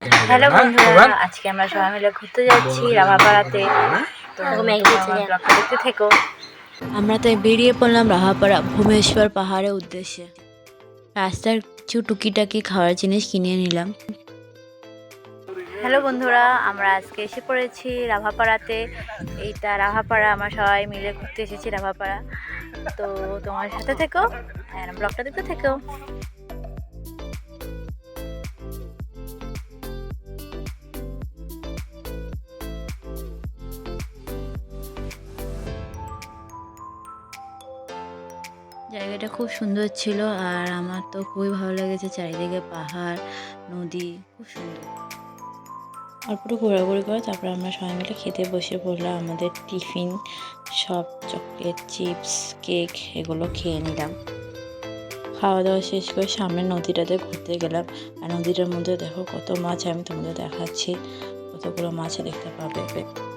Hello বন্ধুরা, আজকে আমরা সবাই মিলে ঘুরতে যাচ্ছি রাভাপাড়াতে। তো ব্লগটা দেখতে থেকো। আমরা তাই বেরিয়ে পড়লাম রাহাপাড়া ভূমেশ্বর পাহাড়ের উদ্দেশ্যে। রাস্তার কিছু টুকিটাকি খাওয়ার জিনিস কিনে নিলাম। হ্যালো বন্ধুরা, আমরা আজকে এসে পড়েছি রাভাপাড়াতে। এইটা রাভাপাড়া, আমরা সবাই মিলে ঘুরতে এসেছি রাভাপাড়া। তো তোমার সাথে থেকো, ব্লগটা দেখতে থেকো। জায়গাটা খুব সুন্দর ছিল আর আমার তো খুবই ভালো লেগেছে। চারিদিকে পাহাড়, নদী, খুব সুন্দর। অল্পটু ঘোরাঘুরি করে তারপরে আমরা সবাই মিলে খেতে বসে পড়লাম। আমাদের টিফিন সব চকলেট, চিপস, কেক এগুলো খেয়ে নিলাম। খাওয়া দাওয়া শেষ করে সামনের নদীটাতে ঘুরতে গেলাম। আর নদীটার মধ্যে দেখো কত মাছ, আমি তোমাদের দেখাচ্ছি, কতগুলো মাছ দেখতে পাবে।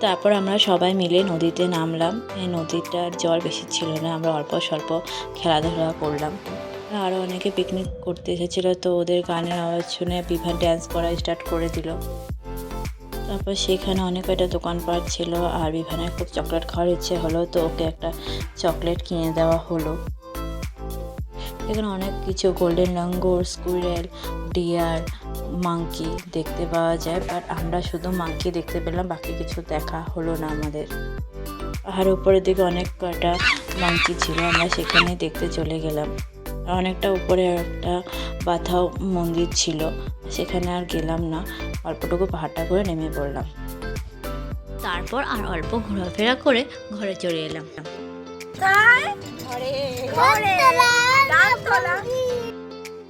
তারপর আমরা সবাই মিলে নদীতে নামলাম। এই নদীটার জল বেশি ছিল না, আমরা অল্প স্বল্প খেলাধুলা করলাম। আরও অনেকে পিকনিক করতে এসেছিলো, তো ওদের গানের আওয়াজ শুনে বিভা ড্যান্স করা স্টার্ট করে দিল। তারপর সেখানে অনেক কয়টা দোকানপাট ছিল আর বিভানের খুব চকলেট খাওয়ার ইচ্ছে হলো, তো ওকে একটা চকলেট কিনে দেওয়া হলো। এখানে অনেক কিছু golden langur, squirrel, deer, monkey দেখতে পাওয়া যায়, বাট আমরা শুধু মাংকি দেখতে পেলাম, বাকি কিছু দেখা হলো না আমাদের। পাহাড়ের উপরের দিকে অনেক কটা মাংকি ছিল, আমরা সেখানে দেখতে চলে গেলাম। আর অনেকটা উপরে একটা বাথাও মন্দির ছিল, সেখানে আর গেলাম না, অল্পটুকু পাহাড়টা করে নেমে পড়লাম। তারপর আর অল্প ঘোরাফেরা করে ঘরে চলে এলাম। ঘরে